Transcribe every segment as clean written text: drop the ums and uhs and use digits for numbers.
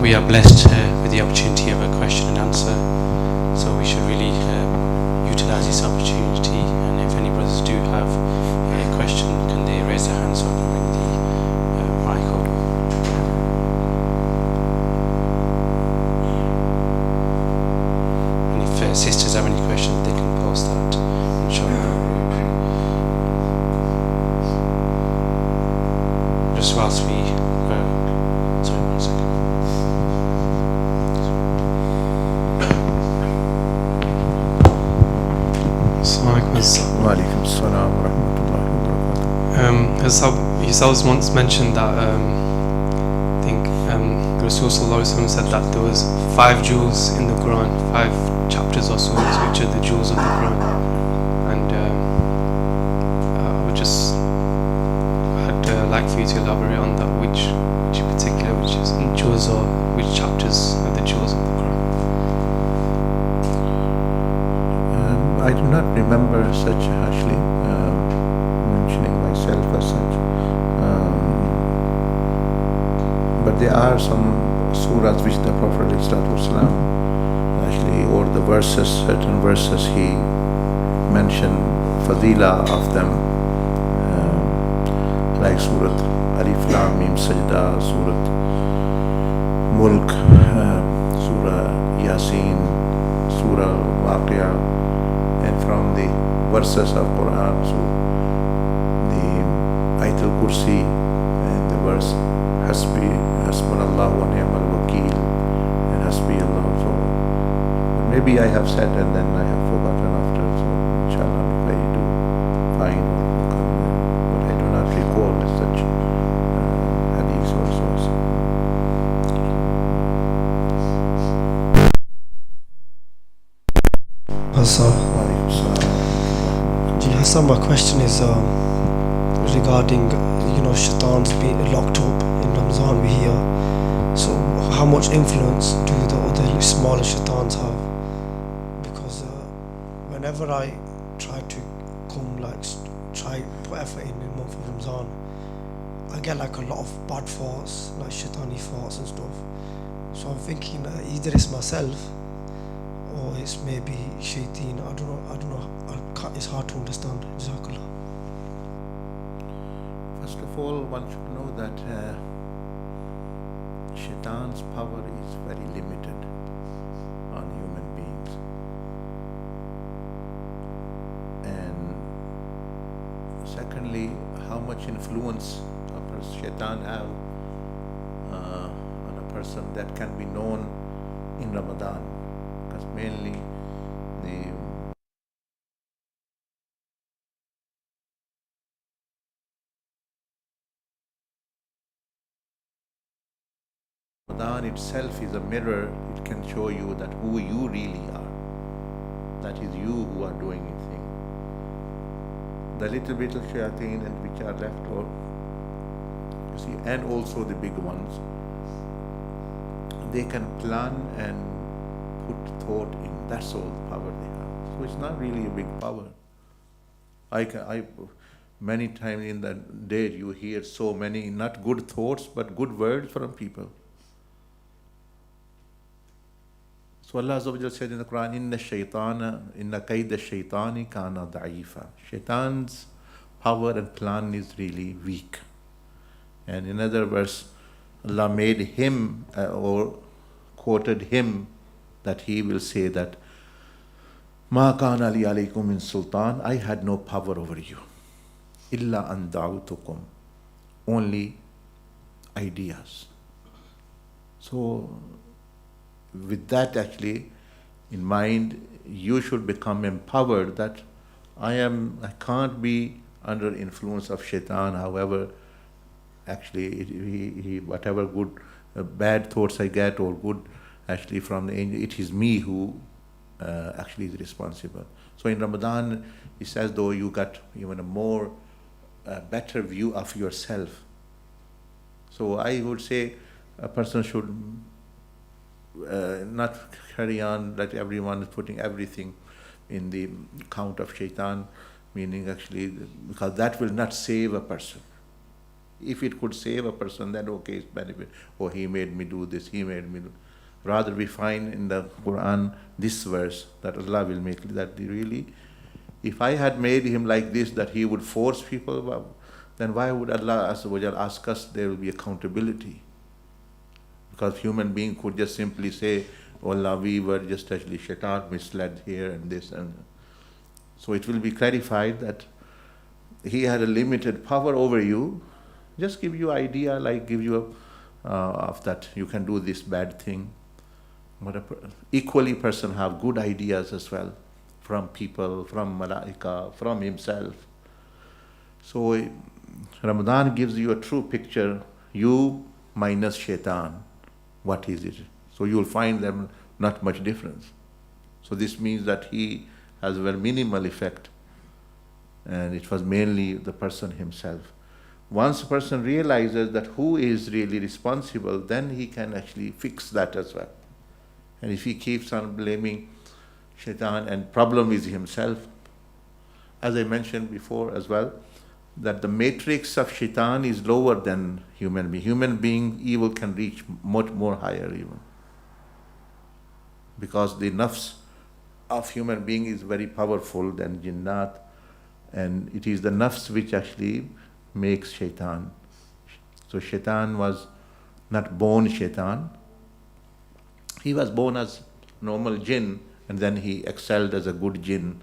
we are blessed with the opportunity of a question and answer, so we should really utilize this opportunity. And if any brothers do have a question, can they raise their hands so I can bring the mic up? And if sisters have any questions, they can post that and show them in the group. Just whilst we sorry, 1 second. Walaikum salam wa rahmatullahi wa barakatuh. Yourselves once mentioned that I think Rasul Sallallahu Alaihi Wasallam said that there was 5 jewels in the Quran, 5 chapters or surahs which are the jewels of the Quran, and I'd like for you to elaborate on that, which particular jewels or which chapters are the jewels of the Quran. I do not remember such actually mentioning myself as such, but there are some surahs which the Prophet ﷺ actually, or the verses, certain verses he mentioned fadila of them, like Surah Alif Lam Mim Sajda, Surah Mulk, Surah Yasin, Surah Waqi'ah. And from the verses of Quran, so the Ayat al-Kursi and the verse Hasbunallah wa ni'mal wakeel and Hasbi Allah. So maybe I have said and then I have forgotten after. So inshallah, if I do find but I do not recall such hadith or so. Hassan, my question is regarding shaitans being locked up in Ramzan. We hear, so how much influence do the other smaller shaitans have? Because whenever I try to try put effort in the month of Ramzan, I get like a lot of bad thoughts, like shaitani thoughts and stuff. So I'm thinking either it's myself or it's maybe shaitan. I don't know. It's hard to understand. Jazakallah. First of all, one should know that shaitan's power is very limited on human beings. And secondly, how much influence a shaitan have on a person, that can be known in Ramadan, because mainly the Ramadan itself is a mirror. It can show you that who you really are. That is you who are doing it thing. The little bit of shayateen and which are left over, you see, and also the big ones, they can plan and put thought in. That's all the power they have. So it's not really a big power. I many times in the day you hear so many not good thoughts but good words from people. So Allah Azza wa Jalla said in the Quran, inna kayda shaytani kana da'ifa. Shaitan's power and plan is really weak. And in another verse, Allah made him or quoted him that he will say that ma kana li alaykum min sultan, I had no power over you. Illa an da'utukum, only ideas. So with that actually in mind, you should become empowered that I can't be under influence of shaitan. However, actually he whatever good bad thoughts I get or good actually from the angel, it is me who actually is responsible. So in Ramadan, it says though you got even a more better view of yourself. So I would say a person should not carry on that everyone is putting everything in the count of shaitan, meaning actually, because that will not save a person. If it could save a person, then okay, it's benefit. Oh, he made me do this, he made me do. Rather, we find in the Quran this verse that Allah will make that really, if I had made him like this, that he would force people, well, then why would Allah Azza wa Jal ask us? There will be accountability. Because human being could just simply say, oh Allah, we were just actually shaitan misled here and this and so it will be clarified that he had a limited power over you, just give you idea, like give you of that you can do this bad thing. But equally person have good ideas as well from people, from malaika, from himself. So Ramadan gives you a true picture, you minus shaitan, what is it? So you will find them not much difference. So this means that he has a very minimal effect, and it was mainly the person himself. Once a person realizes that who is really responsible, then he can actually fix that as well. And if he keeps on blaming shaitan, and problem is himself, as I mentioned before as well, that the matrix of shaitan is lower than human being. Human being, evil can reach much more higher even. Because the nafs of human being is very powerful than jinnat, and it is the nafs which actually makes shaitan. So shaitan was not born shaitan. He was born as normal jinn, and then he excelled as a good jinn.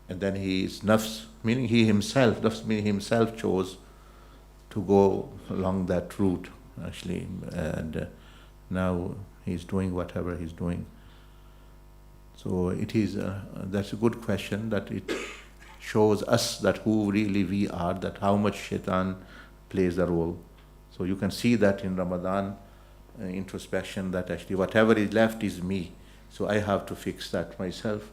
And then his nafs, meaning he himself, nafs meaning himself, chose to go along that route actually, and now he's doing whatever he's doing. So it is, that's a good question, that it shows us that who really we are, that how much shaitan plays a role. So you can see that in Ramadan introspection, that actually whatever is left is me. So I have to fix that myself.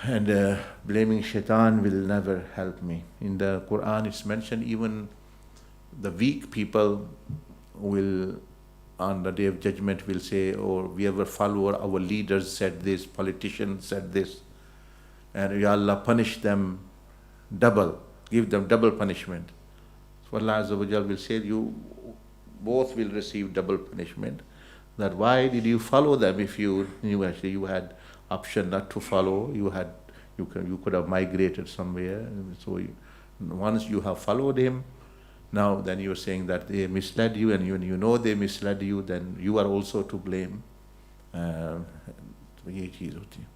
And blaming shaitan will never help me. In the Quran it's mentioned even the weak people will, on the day of judgment, will say, oh, we ever follow our leaders said this, politicians said this, and Ya Allah, punish them double, give them double punishment. So Allah Azza wa Jal will say, you both will receive double punishment. That why did you follow them if you knew actually you had option not to follow, you could have migrated somewhere. So once you have followed him, now then you are saying that they misled you, and you know they misled you, then you are also to blame. ये चीज़ होती है.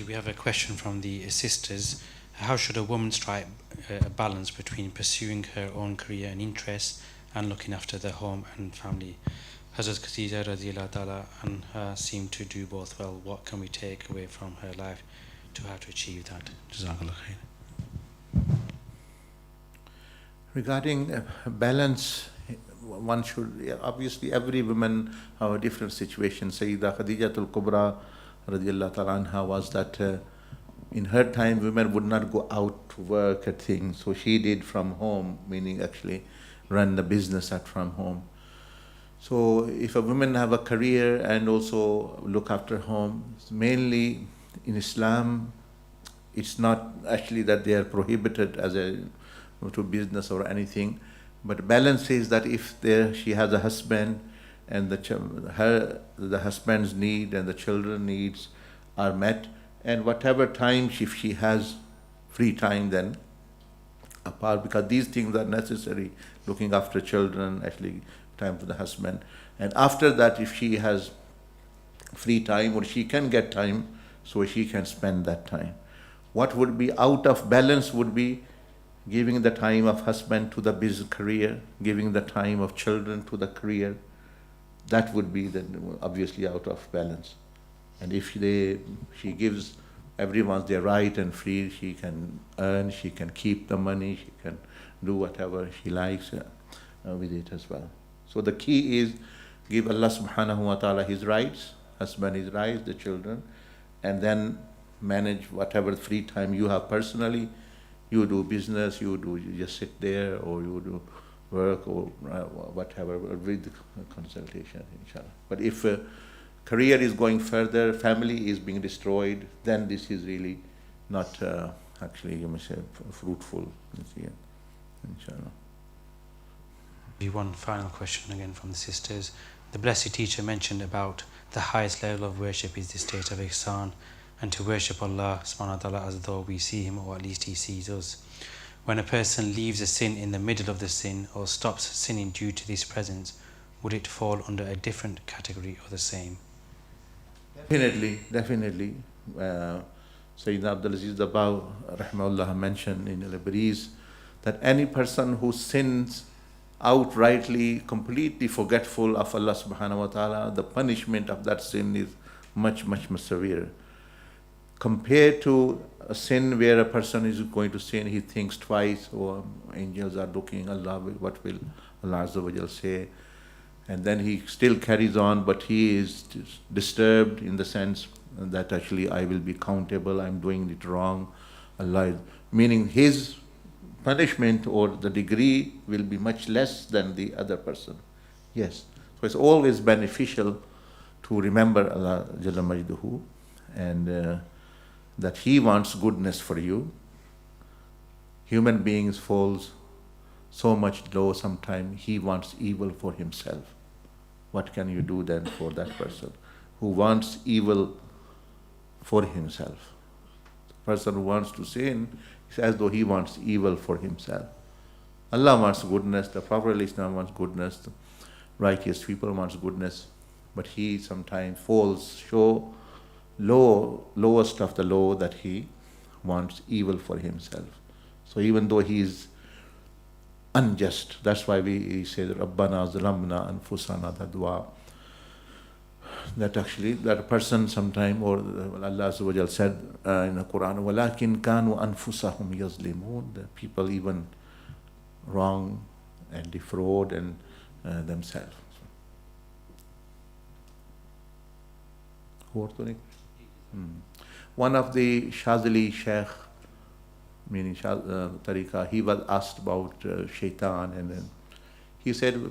We have a question from the sisters. How should a woman strike a balance between pursuing her own career and interests and looking after the home and family? Hazrat Khadija radiallahu ta'ala anha seemed to do both well. What can we take away from her life to how to achieve that? Jazakallah khair. Regarding balance, one should, obviously every woman have a different situation. Sayyidah Khadijatul Kubra radiallahu ta'ala anha was that in her time women would not go out to work at things, so she did from home, meaning actually run the business at from home. So if a woman have a career and also look after home, mainly in Islam it's not actually that they are prohibited as a to business or anything, but balance is that if she has a husband and the husband's need and the children needs are met, and whatever time if she has free time, then apart, because these things are necessary, looking after children, actually time for the husband, and after that if she has free time or she can get time, so she can spend that time. What would be out of balance would be giving the time of husband to the business career, giving the time of children to the career. That would be then obviously out of balance. And if she gives everyone their right and free, she can earn, she can keep the money, she can do whatever she likes with it as well. So the key is give Allah subhanahu wa ta'ala his rights, husband his rights, the children, and then manage whatever free time you have personally. You do business, you just sit there, or you do work or whatever with consultation, inshallah. But if career is going further, family is being destroyed, then this is really not actually, you must say, fruitful. Inshallah. One final question again from the sisters. The blessed teacher mentioned about the highest level of worship is the state of ihsan, and to worship Allah subhanahu wa ta'ala as though we see him, or at least he sees us. When a person leaves a sin in the middle of the sin or stops sinning due to this presence, would it fall under a different category or the same? Definitely. Sayyidina Abdul Aziz Dabbagh rahimahullah mentioned in Al-Bariz that any person who sins outrightly, completely forgetful of Allah subhanahu wa ta'ala, the punishment of that sin is much, much more severe. Compared to a sin where a person is going to sin, he thinks twice, or angels are looking, Allah, what will Allah Azza wa Jal say? And then he still carries on, but he is disturbed in the sense that actually I will be accountable, I'm doing it wrong. Allah, meaning his punishment or the degree will be much less than the other person. Yes. So it's always beneficial to remember Allah Jalla Majduhu, and that He wants goodness for you. Human beings falls so much low sometimes, he wants evil for himself. What can you do then for that person who wants evil for himself? The person who wants to sin, it's as though he wants evil for himself. Allah wants goodness, the Prophet ﷺ wants goodness, the righteous people wants goodness, but he sometimes falls so lowest of the low that he wants evil for himself. So even though he is unjust, that's why we say Rabbana zalamna anfusana, the dua, that actually that person sometime, or Allah Azza wa Jal said in the Quran, walakin kanu anfusahum yazlimun, the people even wrong and defraud and themselves. One of the Shazali Shaykh, meaning Tariqah, he was asked about shaitan, and then he said,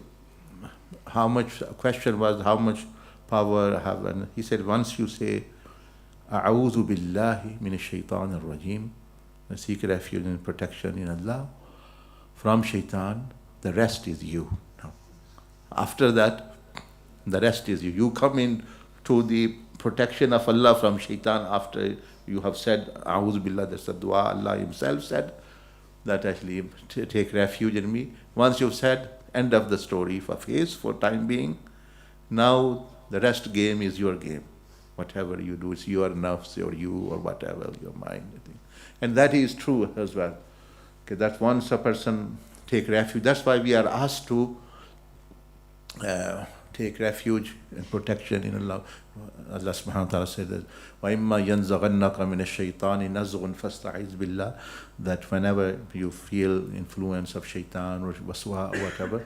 question was how much power have, and he said, once you say A'udhu billahi minash shaitanir rajim, seek refuge and protection in Allah from shaitan, the rest is you. Now, after that, the rest is you. You come in to the protection of Allah from shaitan after you have said A'udhu billah, that's the dua Allah himself said, that actually take refuge in me. Once you've said, end of the story for face, for time being. Now the rest game is your game. Whatever you do, it's your nafs or you or whatever, your mind. And that is true as well. Okay, that once a person take refuge, that's why we are asked to take refuge and protection in Allah. Allah subhanahu wa ta'ala said that وَإِمَّا يَنزَغَنَّكَ مِنَ الشَّيْطَانِ نَزْغٌ فَاسْتَعِذْ بِاللَّهِ, that whenever you feel influence of shaitan or waswa or whatever,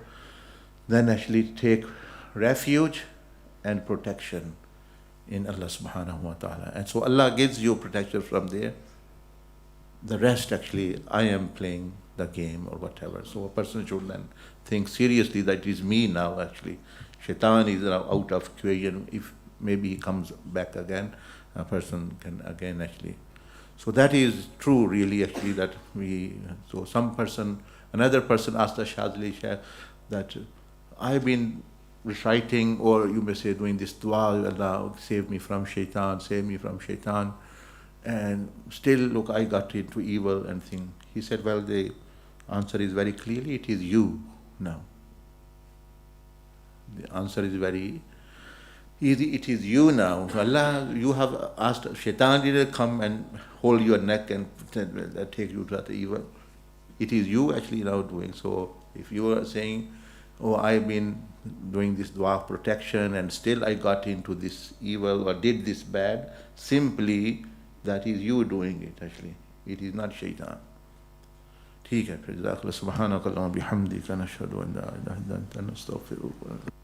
then actually take refuge and protection in Allah subhanahu wa ta'ala. And so Allah gives you protection from there. The rest actually, I am playing the game or whatever. So a person should then think seriously that it is me now actually. Shaitan is now out of equation. If maybe he comes back again, a person can again actually. So that is true really actually, that so another person asked the Shazali Shaykh that I've been reciting, or you may say doing this dua, Allah save me from shaitan, save me from shaitan, and still look, I got into evil and thing. He said, well, the answer is very clearly, it is you now. The answer is very easy, it is you now. Allah, you have asked, shaitan didn't come and hold your neck and take you to that evil. It is you actually now doing. So if you are saying, oh, I've been doing this dua of protection and still I got into this evil or did this bad, simply that is you doing it actually. It is not shaitan. ठीक है फिर जाकर सुब्हानक अल्लाहुम्मा बिहम्दिका नशहदु अन ला इलाहा इल्ला अंता नस्तगफिरुक व नतूबु